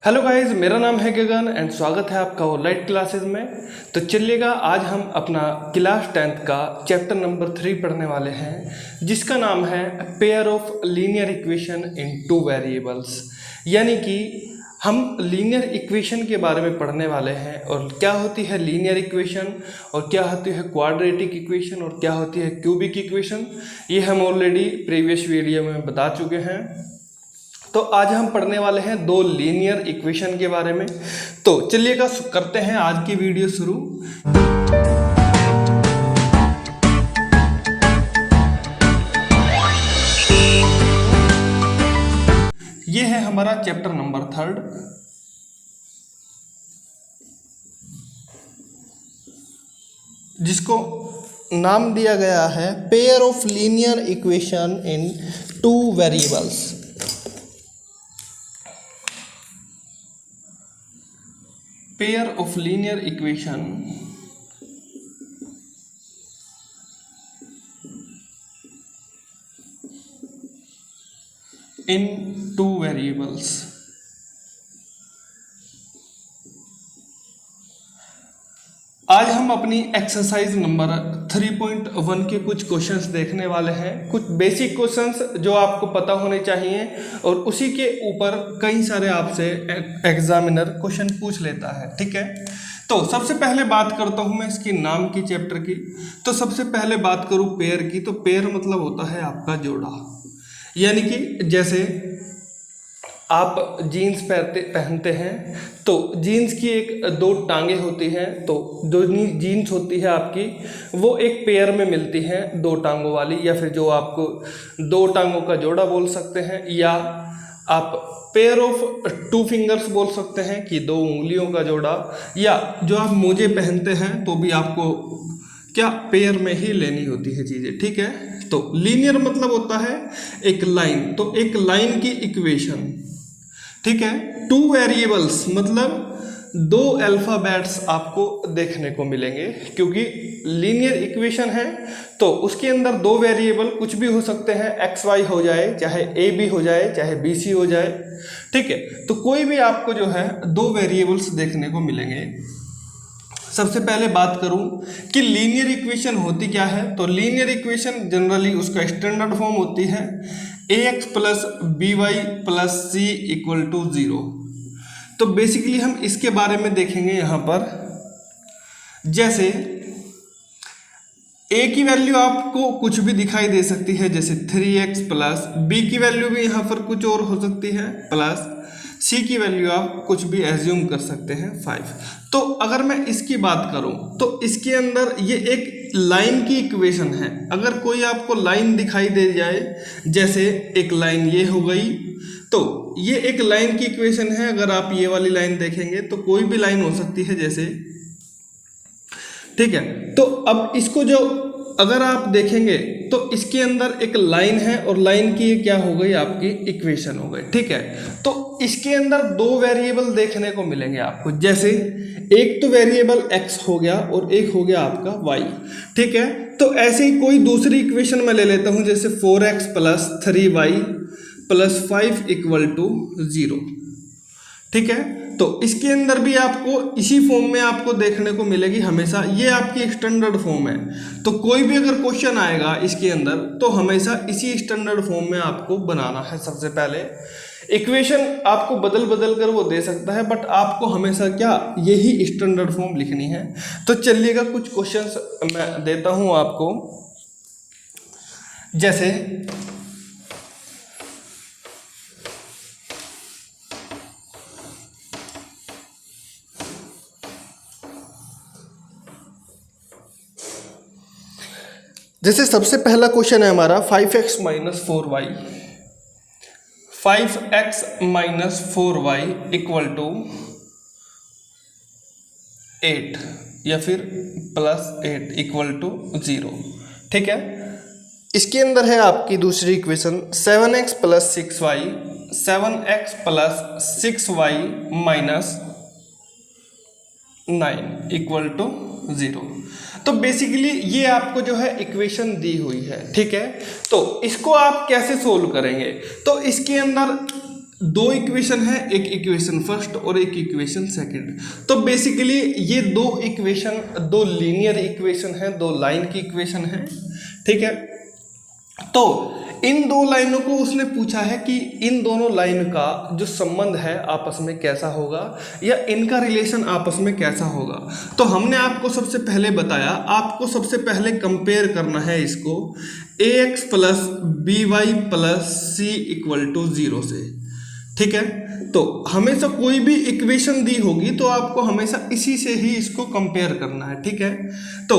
Hello guys, मेरा नाम है गगन एंड स्वागत है आपका ऑनलाइन क्लासेस में। तो चलिएगा, आज हम अपना क्लास 10th का चैप्टर नंबर 3 पढ़ने वाले हैं, जिसका नाम है pair of linear equation in two variables. यानी कि हम लीनियर इक्वेशन के बारे में पढ़ने वाले हैं और क्या होती है लीनियर इक्वेशन और क्या होती है क्वाड्रेटिक इक्वेशन और क्या होती है क्यूबिक इक्वेशन। ये हम ऑलरेडी प्रीवियस वीडियो में बता चुके हैं। तो आज हम पढ़ने वाले हैं दो लीनियर इक्वेशन के बारे में। तो चलिएगा करते हैं आज की वीडियो शुरू। ये है हमारा चैप्टर नंबर 3, जिसको नाम दिया गया है pair of linear equation in two variables. Pair of linear equation in two variables। आज हम अपनी एक्सरसाइज नंबर 3.1 के कुछ क्वेश्चंस देखने वाले हैं। कुछ बेसिक क्वेश्चंस जो आपको पता होने चाहिए और उसी के ऊपर कई सारे आपसे एग्जामिनर क्वेश्चन पूछ लेता है। ठीक है, तो सबसे पहले बात करता हूं मैं इसकी नाम की चैप्टर की। तो सबसे पहले बात करूं पेयर की, तो पेयर मतलब होता है आपका जोड़ा। यानी कि जैसे आप जीन्स पहनते हैं तो जीन्स की एक दो टांगे होती हैं, तो जो जीन्स होती है आपकी वो एक पेयर में मिलती हैं, दो टांगों वाली, या फिर जो आपको दो टांगों का जोड़ा बोल सकते हैं, या आप पेयर ऑफ टू फिंगर्स बोल सकते हैं कि दो उंगलियों का जोड़ा, या जो आप मोजे पहनते हैं तो भी आपको क्या पेयर में ही लेनी होती है चीज़ें। ठीक है, तो लीनियर मतलब होता है एक लाइन, तो एक लाइन की इक्वेशन। ठीक है, टू वेरिएबल्स मतलब दो अल्फ़ाबेट्स आपको देखने को मिलेंगे, क्योंकि लीनियर इक्वेशन है तो उसके अंदर दो वेरिएबल कुछ भी हो सकते हैं, एक्स वाई हो जाए, चाहे ए बी हो जाए, चाहे बी सी हो जाए। ठीक है, तो कोई भी आपको जो है दो वेरिएबल्स देखने को मिलेंगे। सबसे पहले बात करूं कि लीनियर इक्वेशन होती क्या है, तो लीनियर इक्वेशन जनरली उसका स्टैंडर्ड फॉर्म होती है ax plus b y plus c equal to 0। तो बेसिकली हम इसके बारे में देखेंगे यहाँ पर। जैसे a की वैल्यू आपको कुछ भी दिखाई दे सकती है, जैसे 3x प्लस b की वैल्यू भी यहाँ पर कुछ और हो सकती है, प्लस c की वैल्यू आप कुछ भी एज्यूम कर सकते हैं 5। तो अगर मैं इसकी बात करूं तो इसके अंदर ये एक लाइन की इक्वेशन है। अगर कोई आपको लाइन दिखाई दे जाए, जैसे एक लाइन ये हो गई, तो ये एक लाइन की इक्वेशन है। अगर आप ये वाली लाइन देखेंगे तो कोई भी लाइन हो सकती है जैसे। ठीक है, तो अब इसको जो अगर आप देखेंगे तो इसके अंदर एक लाइन है और लाइन की क्या हो गई, आपकी इक्वेशन हो गई। ठीक है, तो इसके अंदर दो वेरिएबल देखने को मिलेंगे आपको, जैसे एक तो वेरिएबल x हो गया और एक हो गया आपका y। ठीक है, तो ऐसे ही कोई दूसरी इक्वेशन मैं ले लेता हूं, जैसे 4x plus 3y plus 5 equal to 0। ठीक है, तो इसके अंदर भी आपको इसी फॉर्म में आपको देखने को मिलेगी हमेशा। ये आपकी स्टैंडर्ड फॉर्म है, तो कोई भी अगर क्वेश्चन आएगा इसके अंदर तो हमेशा इसी स्टैंडर्ड फॉर्म में आपको बनाना है। सबसे पहले इक्वेशन आपको बदल बदल कर वो दे सकता है, बट आपको हमेशा क्या यही स्टैंडर्ड फॉर्म लिखनी है। तो चलिएगा कुछ क्वेश्चंस मैं देता हूं आपको। जैसे सबसे पहला क्वेश्चन है हमारा 5x minus 4y, 5x minus 4y equal to 8 या फिर प्लस 8 इक्वल टू 0। ठीक है, इसके अंदर है आपकी दूसरी equation 7x plus 6y, 7x plus 6y minus 9 equal to 0। तो बेसिकली ये आपको जो है इक्वेशन दी हुई है। ठीक है, तो इसको आप कैसे सोल्व करेंगे, तो इसके अंदर दो इक्वेशन है, एक इक्वेशन फर्स्ट और एक इक्वेशन सेकंड। तो बेसिकली ये दो इक्वेशन, दो लीनियर इक्वेशन है, दो लाइन की इक्वेशन है, ठीक है। तो इन दो लाइनों को उसने पूछा है कि इन दोनों लाइन का जो संबंध है आपस में कैसा होगा, या इनका रिलेशन आपस में कैसा होगा। तो हमने आपको सबसे पहले बताया, आपको सबसे पहले कंपेयर करना है इसको ax plus b y plus c equal to 0 से, ठीक है। तो हमेशा कोई भी इक्वेशन दी होगी तो आपको हमेशा इसी से ही इसको कंपेयर करना है, ठीक है। तो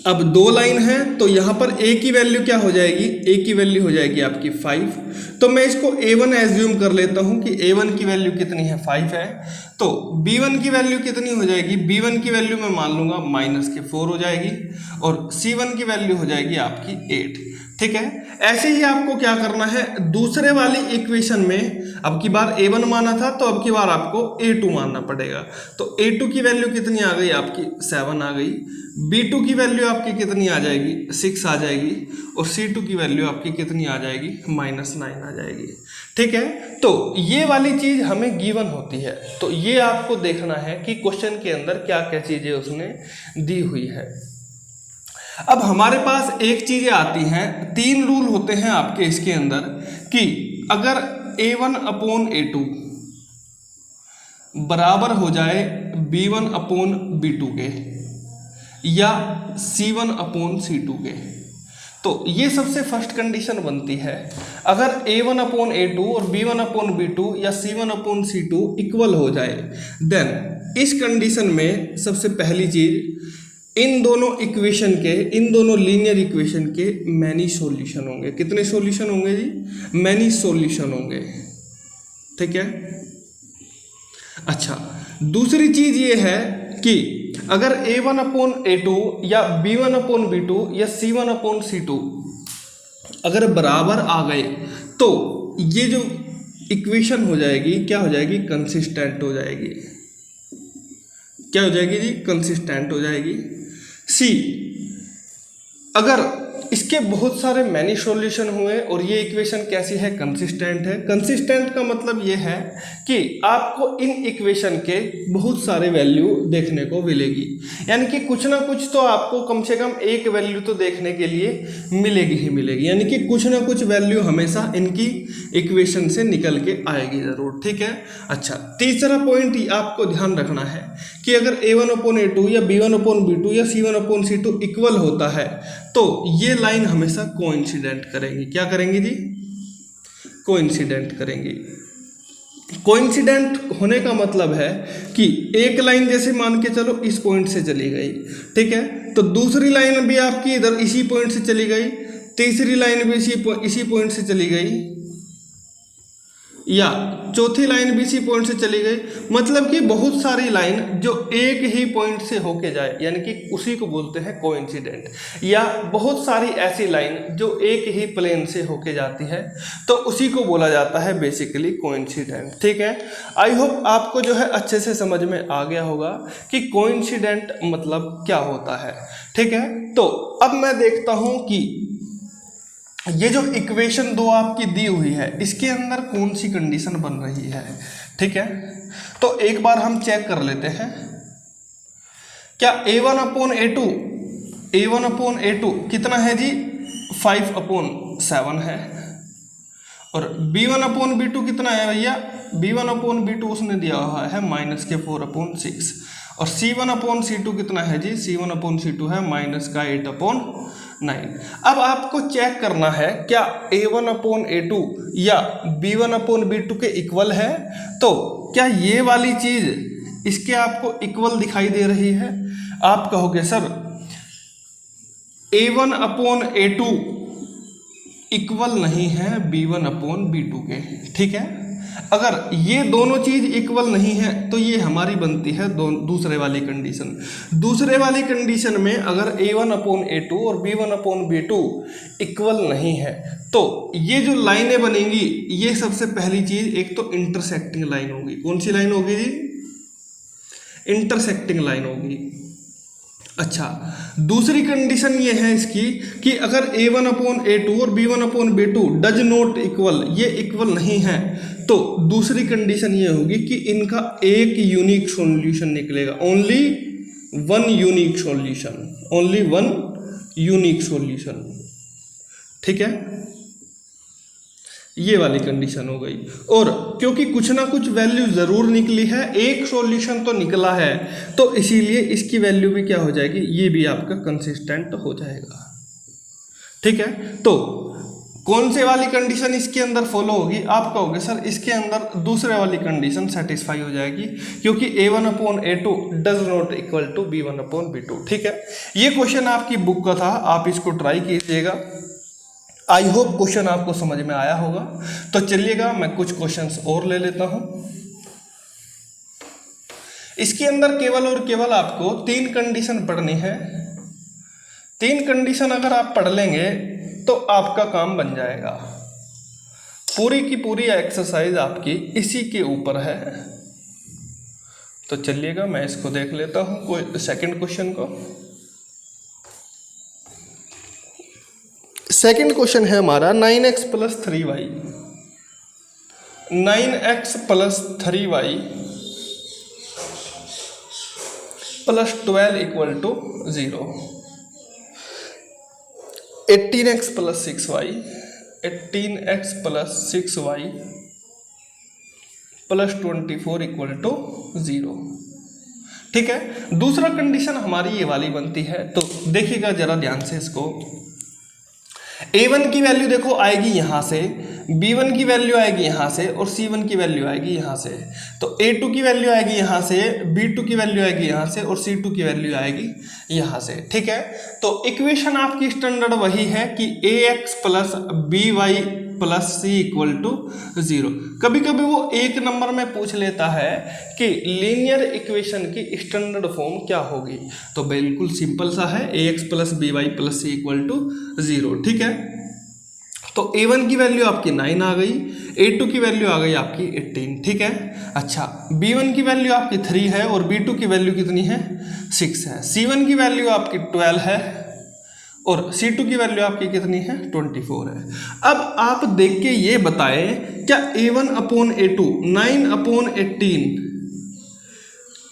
अब दो लाइन है तो यहाँ पर a की वैल्यू क्या हो जाएगी, a की वैल्यू हो जाएगी आपकी 5। तो मैं इसको a1 एज्यूम कर लेता हूँ कि a1 की वैल्यू कितनी है, 5 है। तो b1 की वैल्यू कितनी हो जाएगी, b1 की वैल्यू मैं मान लूँगा -4 हो जाएगी, और c1 की वैल्यू हो जाएगी आपकी 8, ठीक है। ऐसे ही आपको क्या करना है, दूसरे वाली इक्वेशन में अब की बार a1 माना था तो अब की बार आपको a2 मानना पड़ेगा। तो a2 की वैल्यू कितनी आ गई आपकी, 7 आ गई। b2 की वैल्यू आपकी कितनी आ जाएगी, 6 आ जाएगी, और c2 की वैल्यू आपकी कितनी आ जाएगी, -9 आ जाएगी, ठीक है। तो ये वाली चीज हमें गिवन होती है, तो ये आपको देखना है कि क्वेश्चन के अंदर क्या क्या चीजें उसने दी हुई है। अब हमारे पास एक चीजें आती हैं, 3 रूल होते हैं आपके इसके अंदर कि अगर a1 अपॉन a2 बराबर हो जाए b1 अपॉन b2 के या c1 अपॉन c2 के, तो ये सबसे फर्स्ट कंडीशन बनती है। अगर a1 अपॉन a2 और b1 अपॉन b2 या c1 अपॉन c2 इक्वल हो जाए, देन इस कंडीशन में सबसे पहली चीज इन दोनों इक्वेशन के, इन दोनों लीनियर इक्वेशन के मैनी सॉल्यूशन होंगे। कितने सॉल्यूशन होंगे जी, मैनी सॉल्यूशन होंगे, ठीक है। अच्छा, दूसरी चीज ये है कि अगर a1 अपॉन a2 या b1 अपॉन b2 या c1 अपॉन c2 अगर बराबर आ गए तो ये जो इक्वेशन हो जाएगी क्या हो जाएगी, कंसिस्टेंट हो जाएगी। क्या हो जाएगी जी, कंसिस्टेंट हो जाएगी। सी, अगर इसके बहुत सारे मैनी सॉल्यूशन हुए और ये इक्वेशन कैसी है, कंसिस्टेंट है। कंसिस्टेंट का मतलब ये है कि आपको इन इक्वेशन के बहुत सारे वैल्यू देखने को मिलेगी, यानी कि कुछ ना कुछ तो आपको कम से कम एक वैल्यू तो देखने के लिए मिलेगी ही मिलेगी, यानी कि कुछ ना कुछ वैल्यू हमेशा इनकी इक्वेशन से निकल के आएगी ज़रूर, ठीक है। अच्छा, तीसरा पॉइंट आपको ध्यान रखना है कि अगर a1 अपॉन a2 या b1 अपॉन b2 या c1 अपॉन c2 इक्वल होता है तो ये लाइन हमेशा कोइंसिडेंट करेंगी। क्या करेंगी जी, कोइंसिडेंट करेंगी। कोइंसिडेंट होने का मतलब है कि एक लाइन जैसे मान के चलो इस पॉइंट से चली गई, ठीक है, तो दूसरी लाइन भी आपकी इधर इसी पॉइंट से चली गई, तीसरी लाइन भी इसी पॉइंट से चली गई, या चौथी लाइन भी इसी पॉइंट से चली गई। मतलब कि बहुत सारी लाइन जो एक ही पॉइंट से होके जाए, यानी कि उसी को बोलते हैं कोइंसिडेंट। या बहुत सारी ऐसी लाइन जो एक ही प्लेन से होके जाती है तो उसी को बोला जाता है बेसिकली कोइंसिडेंट, ठीक है। आई होप आपको जो है अच्छे से समझ में आ गया होगा कि कोइंसिडेंट मतलब क्या होता है, ठीक है। तो अब मैं देखता हूं कि ये जो इक्वेशन दो आपकी दी हुई है इसके अंदर कौन सी कंडीशन बन रही है, ठीक है। तो एक बार हम चेक कर लेते हैं, क्या a1 upon a2, a1 upon a2 कितना है जी, 5 अपॉन 7 है, और b1 अपॉन b2 कितना है भैया, b1 अपॉन b2 उसने दिया हुआ है -4 अपॉन 6, और c1 अपॉन c2 कितना है जी, c1 अपॉन c2 है -8 अपॉन 9। अब आपको चेक करना है क्या a1 अपॉन a2 या b1 अपॉन b2 के इक्वल है, तो क्या ये वाली चीज इसके आपको इक्वल दिखाई दे रही है। आप कहोगे sir a1 upon a2 equal नहीं है b1 अपॉन b2 के, ठीक है। अगर ये दोनों चीज इक्वल नहीं है तो ये हमारी बनती है दूसरे वाली कंडीशन। दूसरे वाली कंडीशन में अगर a1 अपॉन a2 और b1 अपॉन b2 इक्वल नहीं है तो ये जो लाइनें बनेंगी ये सबसे पहली चीज एक तो इंटरसेक्टिंग लाइन होगी। कौन सी लाइन होगी जी, इंटरसेक्टिंग लाइन होगी। अच्छा, दूसरी कंडीशन ये है इसकी कि अगर a1/a2 और b1/b2 डज नॉट इक्वल, ये इक्वल नहीं है, तो दूसरी कंडीशन ये होगी कि इनका एक यूनिक सॉल्यूशन निकलेगा, only one unique solution, only one unique solution. ठीक है, ये वाली कंडीशन हो गई। और क्योंकि कुछ ना कुछ वैल्यू ज़रूर निकली है, एक सॉल्यूशन तो निकला है, तो इसीलिए इसकी वैल्यू भी क्या हो जाएगी, ये भी आपका कंसिस्टेंट हो जाएगा। ठीक है, तो कौन से वाली कंडीशन इसके अंदर फॉलो होगी, आप कहोगे सर इसके अंदर दूसरे वाली कंडीशन सेटिस्फाई हो जाएगी, क्योंकि a1/a2 does not equal to b1/b2। ठीक है, ये क्वेश्चन आपकी बुक का था, आप इसको ट्राई कीजिएगा। आई होप क्वेश्चन आपको समझ में आया होगा। तो चलिएगा मैं कुछ क्वेश्चंस और ले लेता हूं। इसके अंदर केवल और केवल आपको 3 कंडीशन पढ़नी है। 3 कंडीशन अगर आप पढ़ लेंगे तो आपका काम बन जाएगा। पूरी की पूरी एक्सरसाइज आपकी इसी के ऊपर है। तो चलिएगा मैं इसको देख लेता हूं, कोई सेकंड क्वेश्चन को। सेकंड क्वेश्चन है हमारा 9x + 3y, 9x + 3y + 12 = 0, 18x + 6y, 18x + 6y + 24 = 0। ठीक है, दूसरा कंडीशन हमारी ये वाली बनती है। तो देखिएगा जरा ध्यान से इसको। a1 की वैल्यू देखो आएगी यहाँ से, b1 की वैल्यू आएगी यहाँ से, और c1 की वैल्यू आएगी यहाँ से। तो a2 की वैल्यू आएगी यहाँ से, b2 की वैल्यू आएगी यहाँ से, और c2 की वैल्यू आएगी यहाँ से। ठीक है, तो इक्वेशन आपकी स्टैंडर्ड वही है कि ax + by + c = 0। कभी कभी वो एक नंबर में पूछ लेता है कि लीनियर इक्वेशन की स्टैंडर्ड फॉर्म क्या होगी, तो बिल्कुल सिंपल सा है, ax + by + c = 0। ठीक है, तो a1 की वैल्यू आपकी 9 आ गई, a2 की वैल्यू आ गई आपकी 18। ठीक है, अच्छा, b1 की वैल्यू आपकी 3 है और b2 की वैल्यू कितनी है, 6 है, c1 की वैल्यु आपकी 12 है और c2 की वैल्यू आपकी कितनी है, 24 है। अब आप देख के ये बताएं, क्या a1/a2 9/18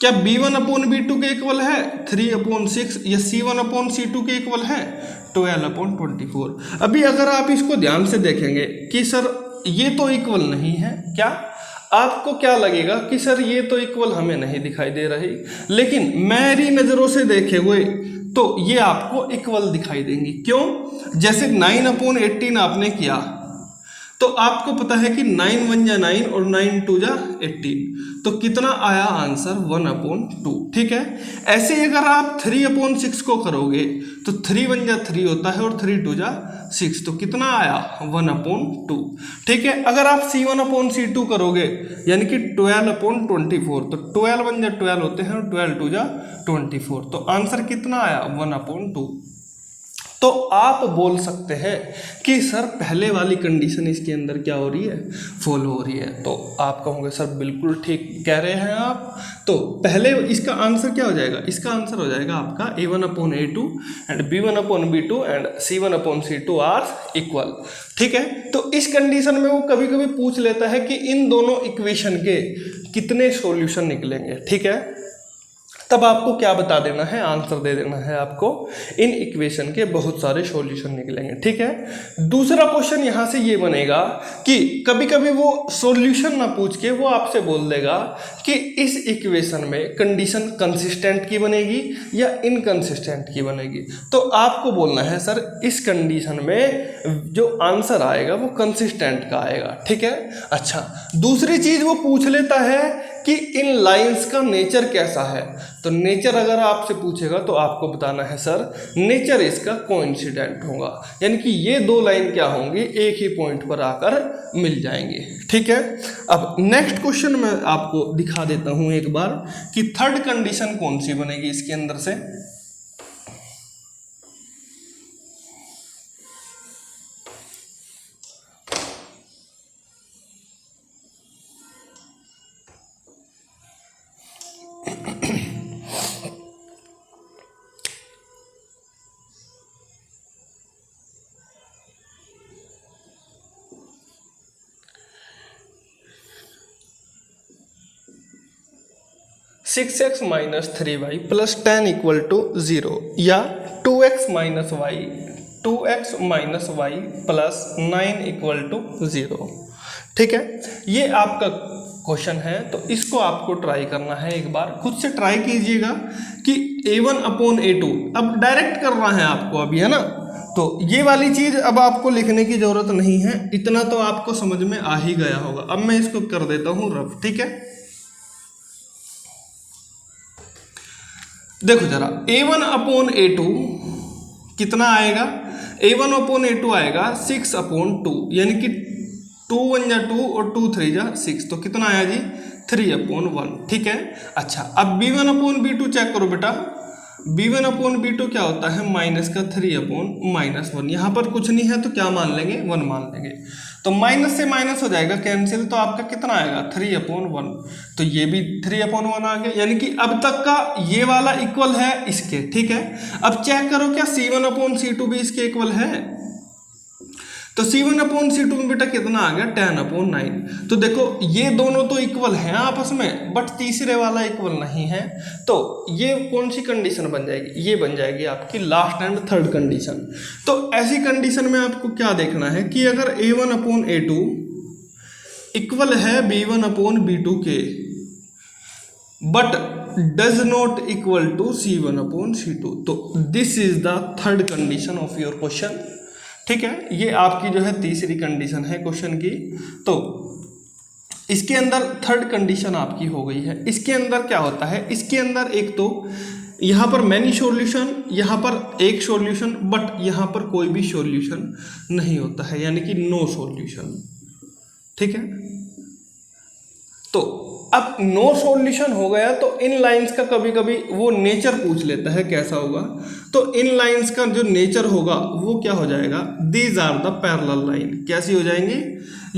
क्या b1/b2 के इक्वल है 3/6 या c1/c2 के इक्वल है 12/24? अभी अगर आप इसको ध्यान से देखेंगे कि सर ये तो इक्वल नहीं है, क्या आपको क्या लगेगा कि सर ये तो इक्वल हमें नहीं दिखाई दे रही, लेकिन मेरी नज़रों से देखे हुए तो ये आपको इक्वल दिखाई देंगी। क्यों? जैसे 9/18 आपने किया तो आपको पता है कि 9 1 जा 9 और 9 2 जा 18, तो कितना आया आंसर 1/2। ठीक है, ऐसे अगर आप 3/6 को करोगे तो 3 1 जा 3 होता है और 3 2 जा 6, तो कितना आया 1/2। ठीक है, अगर आप c1/c2 करोगे यानी कि 12/24, तो 12 1 जा 12 होते हैं और 12 2 जा 24, तो आंसर कितना आया 1/2। तो आप बोल सकते हैं कि सर पहले वाली कंडीशन इसके अंदर क्या हो रही है, फॉलो हो रही है। तो आप कहोगे सर बिल्कुल ठीक कह रहे हैं आप। तो पहले इसका आंसर क्या हो जाएगा, इसका आंसर हो जाएगा आपका a1/a2 and b1/b2 and c1/c2 are equal. ठीक है, तो इस कंडीशन में वो कभी कभी पूछ लेता है कि इन दोनों इक्वेशन के कितने सॉल्यूशन निकलेंगे। ठीक है, तब आपको क्या बता देना है, आंसर दे देना है आपको, इन इक्वेशन के बहुत सारे सॉल्यूशन निकलेंगे। ठीक है, दूसरा क्वेश्चन यहाँ से ये बनेगा कि कभी कभी वो सॉल्यूशन ना पूछ के वो आपसे बोल देगा कि इस इक्वेशन में कंडीशन कंसिस्टेंट की बनेगी या इनकंसिस्टेंट की बनेगी। तो आपको बोलना है सर इस कंडीशन में जो आंसर आएगा वो कंसिस्टेंट का आएगा। ठीक है, अच्छा, दूसरी चीज वो पूछ लेता है कि इन लाइंस का नेचर कैसा है। तो नेचर अगर आपसे पूछेगा तो आपको बताना है सर नेचर इसका कोइंसिडेंट होगा, यानी कि ये दो लाइन क्या होंगी, एक ही पॉइंट पर आकर मिल जाएंगे। ठीक है, अब नेक्स्ट क्वेश्चन मैं आपको दिखा देता हूं एक बार कि थर्ड कंडीशन कौन सी बनेगी इसके अंदर से। 6x minus 3y plus 10 equal to 0 या 2x minus y plus 9 equal to 0। ठीक है, ये आपका क्वेश्चन है, तो इसको आपको ट्राई करना है। एक बार खुद से ट्राई कीजिएगा कि a1/a2 अब डायरेक्ट कर रहा है आपको अभी, है ना, तो ये वाली चीज अब आपको लिखने की जरूरत नहीं है, इतना तो आपको समझ में आ ही गया होगा। अब मैं इसको कर देता हूं रफ। ठीक है, देखो जरा, a1/a2 कितना आएगा, a1/a2 आएगा 6/2, यानी कि 2 1 जा 2 और 2 3 जा 6, तो कितना आया जी 3/1। ठीक है, अच्छा अब b1/b2 चेक करो बेटा, b1/b2 क्या होता है माइनस का 3/-1। यहाँ पर कुछ नहीं है तो क्या मान लेंगे, 1 मान लेंगे, तो माइनस से माइनस हो जाएगा कैंसिल, तो आपका कितना आएगा 3/1, तो ये भी 3/1 आ गया, यानी कि अब तक का ये वाला इक्वल है इसके। ठीक है, अब चेक करो क्या c1/c2 भी इसके इक्वल है, तो c1/c2 में बेटा कितना आ गया 10/9। तो देखो ये दोनों तो इक्वल हैं आपस में, बट तीसरे वाला इक्वल नहीं है, तो ये कौन सी कंडीशन बन जाएगी, ये बन जाएगी आपकी लास्ट एंड थर्ड कंडीशन। तो ऐसी कंडीशन में आपको क्या देखना है कि अगर a1/a2 इक्वल है b1/b2 के, but does not equal to c1/c2, तो this is the third condition of your question. ठीक है, ये आपकी जो है तीसरी कंडीशन है क्वेश्चन की। तो इसके अंदर थर्ड कंडीशन आपकी हो गई है। इसके अंदर क्या होता है, इसके अंदर एक तो यहाँ पर मैनी सॉल्यूशन, यहाँ पर एक सॉल्यूशन, बट यहाँ पर कोई भी सॉल्यूशन नहीं होता है, यानी कि नो सॉल्यूशन। ठीक है, तो अब नो सॉल्यूशन हो गया तो इन लाइंस का कभी कभी वो नेचर पूछ लेता है कैसा होगा, तो इन लाइंस का जो नेचर होगा वो क्या हो जाएगा, these are the parallel line. कैसी हो जाएंगी,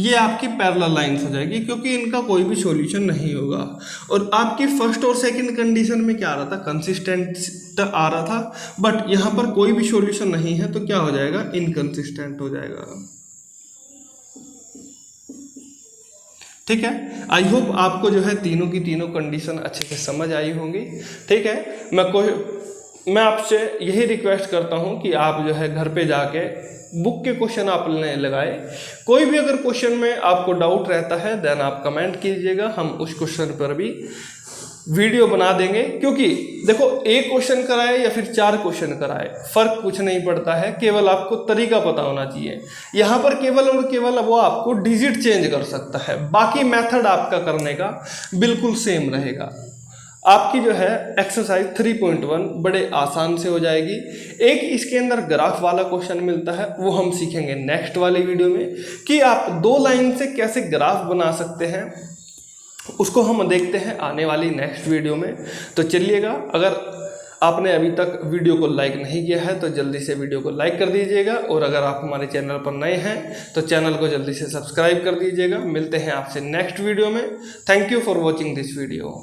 ये आपकी पैरेलल लाइंस हो जाएगी, क्योंकि इनका कोई भी सॉल्यूशन नहीं होगा। और आपकी फर्स्ट और सेकंड कंडीशन में क्या आ रहा था, कंसिस्टेंट आ रहा था, बट यहाँ पर कोई भी सॉल्यूशन नहीं है, तो क्या हो जाएगा, इनकंसिस्टेंट हो जाएगा। ठीक है, आई होप आपको जो है तीनों की तीनों कंडीशन अच्छे से समझ आई होंगी। ठीक है, मैं आपसे यही रिक्वेस्ट करता हूं कि आप जो है घर पे जाके बुक के क्वेश्चन आपने लगाए। कोई भी अगर क्वेश्चन में आपको डाउट रहता है देन आप कमेंट कीजिएगा, हम उस क्वेश्चन पर भी वीडियो बना देंगे। क्योंकि देखो एक क्वेश्चन कराए या फिर 4 क्वेश्चन कराए, फर्क कुछ नहीं पड़ता है, केवल आपको तरीका पता होना चाहिए। यहाँ पर केवल और केवल वो आपको डिजिट चेंज कर सकता है, बाकी मेथड आपका करने का बिल्कुल सेम रहेगा। आपकी जो है एक्सरसाइज 3.1 बड़े आसान से हो जाएगी। एक इसके अंदर ग्राफ वाला क्वेश्चन मिलता है, वो हम सीखेंगे नेक्स्ट वाले वीडियो में कि आप 2 लाइन से कैसे ग्राफ बना सकते हैं, उसको हम देखते हैं आने वाली नेक्स्ट वीडियो में। तो चलिएगा, अगर आपने अभी तक वीडियो को लाइक नहीं किया है तो जल्दी से वीडियो को लाइक कर दीजिएगा, और अगर आप हमारे चैनल पर नए हैं तो चैनल को जल्दी से सब्सक्राइब कर दीजिएगा। मिलते हैं आपसे नेक्स्ट वीडियो में। Thank you for watching this video.